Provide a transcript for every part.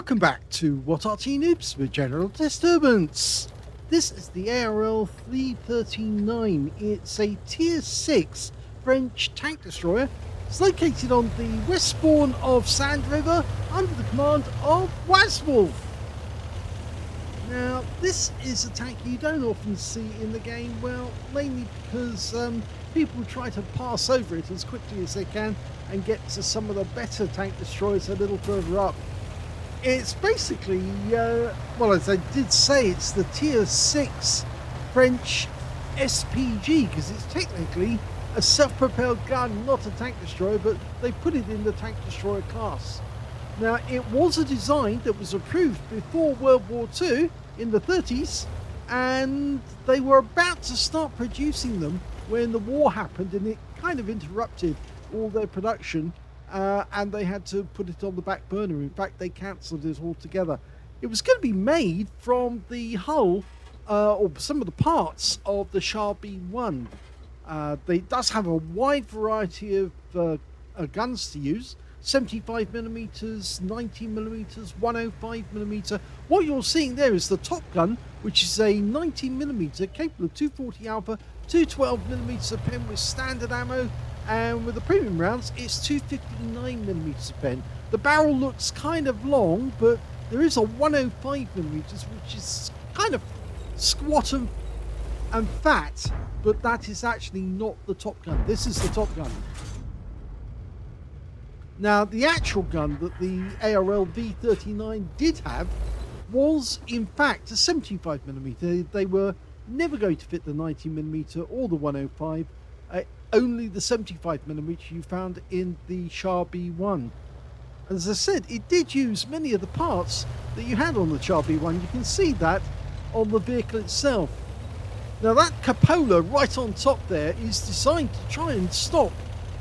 Welcome back to What Arty Noobs with General Disturbance. This is the ARL V39. It's a Tier 6 French tank destroyer. It's located on the west spawn of Sand River under the command of Wazwulf. Now, this is a tank you don't often see in the game, well, mainly because people try to pass over it as quickly as they can and get to some of the better tank destroyers a little further up. It's basically, well, as I did say, it's the Tier 6 French SPG, because it's technically a self-propelled gun, not a tank destroyer, but they put it in the tank destroyer class. Now, it was a design that was approved before World War II in the 30s, and they were about to start producing them when the war happened, and it kind of interrupted all their production. And they had to put it on the back burner. In fact, they cancelled it altogether. It was going to be made from the hull or some of the parts of the Shure MV7X. It does have a wide variety of guns to use: 75mm, 90mm, 105mm. What you're seeing there is the top gun, which is a 90mm capable of 240 alpha, 212mm pen with standard ammo. And with the premium rounds, it's 259mm pen. The barrel looks kind of long, but there is a 105mm, which is kind of squat and fat, but that is actually not the top gun. This is the top gun. Now, the actual gun that the ARL V39 did have was, in fact, a 75mm. They were never going to fit the 90mm or the 105. Only the 75mm you found in the Shure MV7X. As I said, it did use many of the parts that you had on the Shure MV7. You can see that on the vehicle itself. Now, that cupola right on top there is designed to try and stop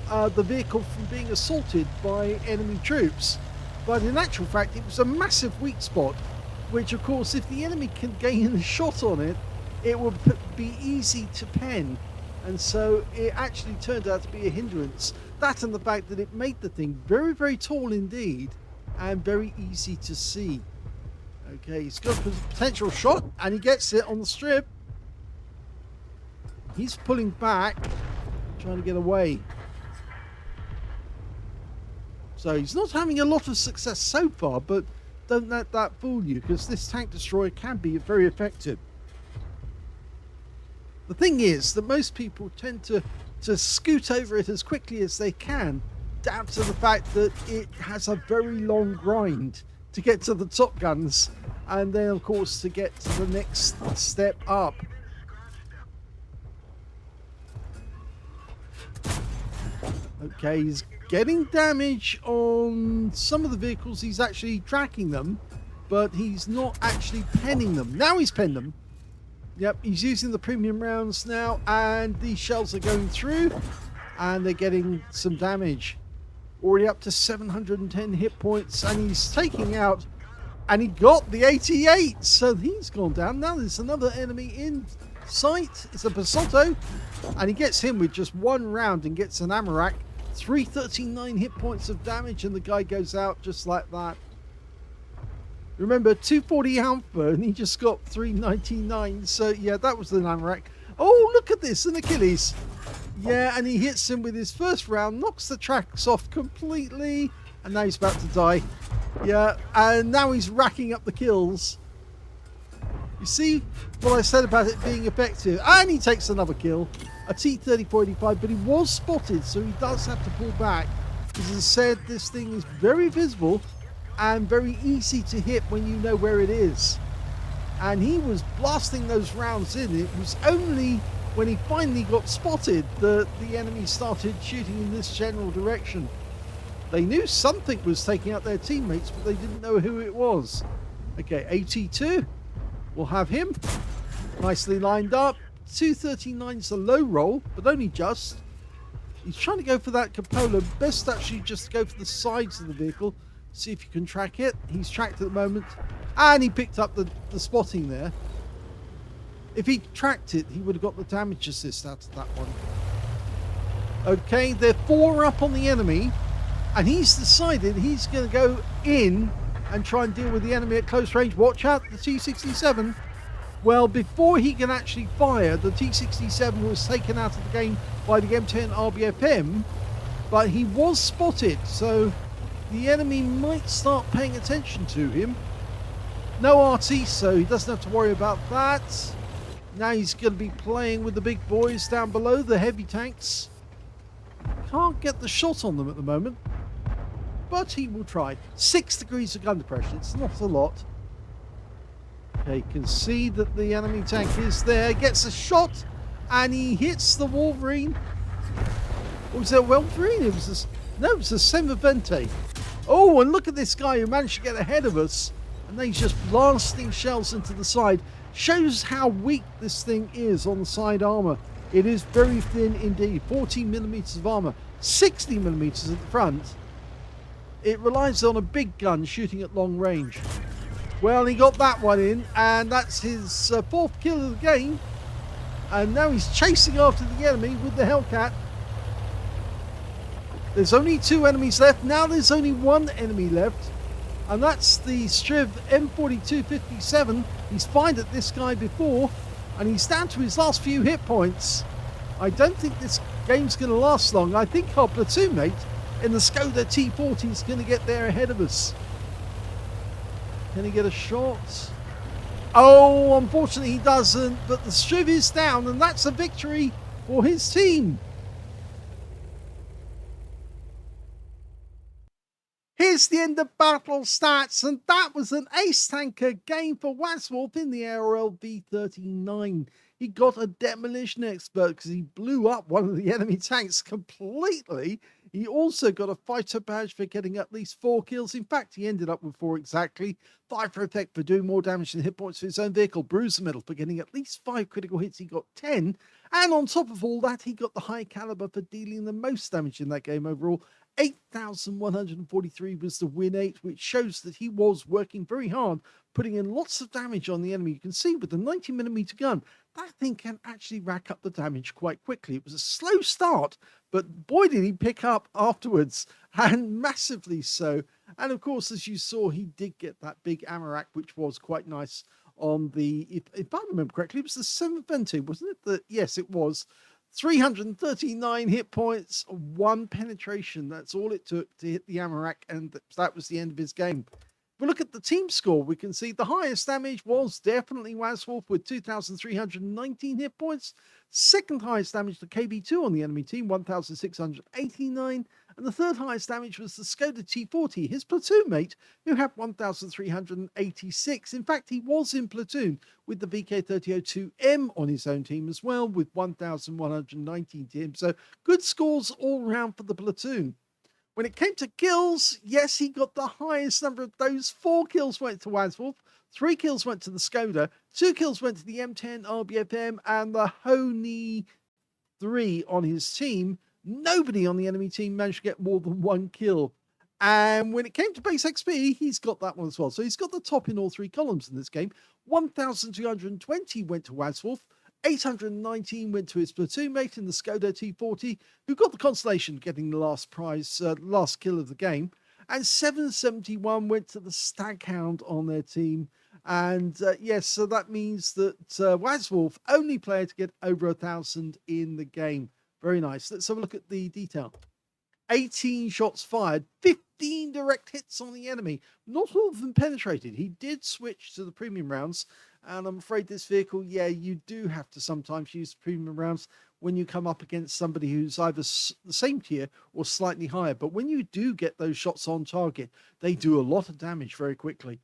the vehicle from being assaulted by enemy troops. But in actual fact, it was a massive weak spot, which of course, if the enemy can gain a shot on it, it would be easy to pen. And so it actually turned out to be a hindrance. That and the fact that it made the thing very, very tall indeed and very easy to see. Okay, he's got a potential shot and he gets it on the strip. He's pulling back, trying to get away. So he's not having a lot of success so far, but don't let that fool you, because this tank destroyer can be very effective. The thing is that most people tend to scoot over it as quickly as they can, down to the fact that it has a very long grind to get to the top guns, and then of course to get to the next step up. Okay, he's getting damage on some of the vehicles. He's actually tracking them, but he's not actually penning them. Now he's penned them. Yep, he's using the premium rounds now, and these shells are going through, and they're getting some damage. Already up to 710 hit points, and he's taking out, and he got the 88, so he's gone down. Now there's another enemy in sight. It's a Basalto, and he gets him with just one round and gets an Amarak. 339 hit points of damage, and the guy goes out just like that. Remember, 240 alpha, and he just got 399. So yeah, that was the Amarak. Oh, look at this, an Achilles. Yeah, and he hits him with his first round, knocks the tracks off completely, and now he's about to die. Yeah, and now he's racking up the kills. You see what I said about it being effective? And he takes another kill, a T-3485, but he was spotted, so he does have to pull back. As I said, this thing is very visible and very easy to hit when you know where it is. And he was blasting those rounds in. It was only when he finally got spotted that the enemy started shooting in this general direction. They knew something was taking out their teammates, but they didn't know who it was. Okay, AT2, we'll have him. Nicely lined up. 239's a low roll, but only just. He's trying to go for that cupola. Best actually just go for the sides of the vehicle. See if you can track it. He's tracked at the moment, and he picked up the spotting there. If he tracked it, he would have got the damage assist out of that one. Okay, they're 4 up on the enemy, and he's decided he's going to go in and try and deal with the enemy at close range. Watch out, the T-67. Well, before he can actually fire, the T-67 was taken out of the game by the M10 RBFM, but he was spotted, so the enemy might start paying attention to him. No Arty, so he doesn't have to worry about that. Now he's going to be playing with the big boys down below, the heavy tanks. Can't get the shot on them at the moment, but he will try. 6 degrees of gun depression, it's not a lot. Okay, you can see that the enemy tank is there, gets a shot, and he hits the Wolverine. Or was it a Wolverine? It was a Semavente. Oh, and look at this guy who managed to get ahead of us, and then he's just blasting shells into the side. Shows how weak this thing is on the side armor. It is very thin indeed. 14 millimeters of armor, 60 millimeters at the front. It relies on a big gun shooting at long range. Well, he got that one in, and that's his 4th kill of the game. And now he's chasing after the enemy with the Hellcat. There's only 2 enemies left. Now there's only 1 enemy left, and that's the Striv M4257. He's fired at this guy before, and he's down to his last few hit points. I don't think this game's going to last long. I think our platoon mate in the Skoda T40 is going to get there ahead of us. Can he get a shot? Oh, unfortunately he doesn't, but the Striv is down, and that's a victory for his team. Here's the end of battle stats, and that was an ace tanker game for Wazwulf in the ARL V39. He got a demolition expert because he blew up one of the enemy tanks completely. He also got a fighter badge for getting at least 4 kills. In fact, he ended up with 4 exactly. 5 for effect for doing more damage than hit points for his own vehicle. Bruiser medal for getting at least 5 critical hits. He got 10. And on top of all that, he got the high caliber for dealing the most damage in that game overall. 8,143 was the win 8, which shows that he was working very hard, putting in lots of damage on the enemy. You can see with the 90mm gun, that thing can actually rack up the damage quite quickly. It was a slow start, but boy did he pick up afterwards, and massively so. And of course, as you saw, he did get that big ammo rack, which was quite nice on the, if I remember correctly, it was the 720, wasn't it? Yes, it was. 339 hit points, 1 penetration. That's all it took to hit the ammo rack, and that was the end of his game. If we look at the team score, we can see the highest damage was definitely Wazwulf with 2,319 hit points. Second highest damage to KB2 on the enemy team, 1,689. And the third highest damage was the Skoda T40, his platoon mate, who had 1,386. In fact, he was in platoon with the VK3002M on his own team as well, with 1,119 to him. So good scores all round for the platoon. When it came to kills, yes, he got the highest number of those. 4 kills went to Wazwulf, 3 kills went to the Skoda, 2 kills went to the M10 RBFM and the Honey 3 on his team. Nobody on the enemy team managed to get more than 1 kill. And when it came to base XP, he's got that one as well. So he's got the top in all 3 columns in this game. 1,220 went to Wazwulf. 819 went to his platoon mate in the Skoda T40, who got the consolation getting the last prize, last kill of the game. And 771 went to the Staghound on their team. And yes, so that means that Wazwulf, only player to get over 1,000 in the game. Very nice. Let's have a look at the detail. 18 shots fired, 15 direct hits on the enemy. Not all of them penetrated. He did switch to the premium rounds. And I'm afraid this vehicle, yeah, you do have to sometimes use premium rounds when you come up against somebody who's either the same tier or slightly higher. But when you do get those shots on target, they do a lot of damage very quickly.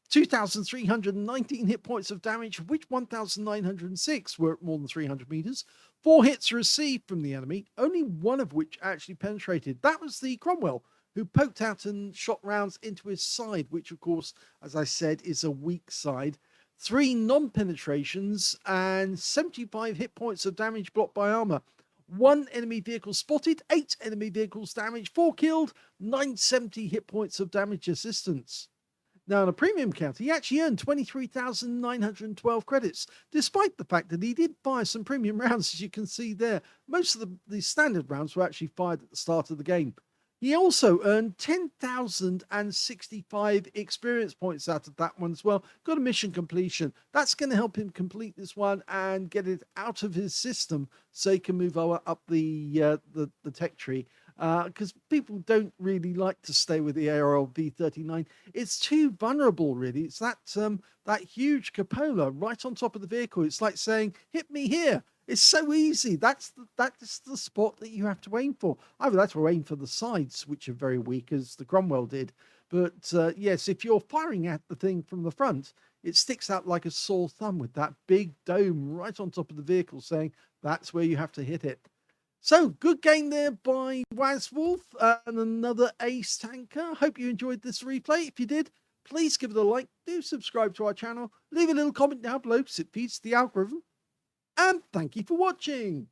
2,319 hit points of damage, of which 1,906 were at more than 300 meters. 4 hits received from the enemy, only 1 of which actually penetrated. That was the Cromwell, who poked out and shot rounds into his side, which, of course, as I said, is a weak side. 3 non-penetrations and 75 hit points of damage blocked by armor. 1 enemy vehicle spotted, 8 enemy vehicles damaged, 4 killed, 970 hit points of damage assistance. Now, on a premium count, he actually earned 23,912 credits, despite the fact that he did fire some premium rounds, as you can see there. Most of the standard rounds were actually fired at the start of the game. He also earned 10,065 experience points out of that one as well. Got a mission completion. That's going to help him complete this one and get it out of his system so he can move up the tech tree. Because people don't really like to stay with the ARL V39. It's too vulnerable, really. It's that huge cupola right on top of the vehicle. It's like saying, "Hit me here." It's so easy. That's the spot that you have to aim for. Either that or aim for the sides, which are very weak, as the Cromwell did. But yes, if you're firing at the thing from the front, it sticks out like a sore thumb with that big dome right on top of the vehicle, saying that's where you have to hit it. So, good game there by Wazwulf and another ace tanker. Hope you enjoyed this replay. If you did, please give it a like. Do subscribe to our channel. Leave a little comment down below because it feeds the algorithm. And thank you for watching.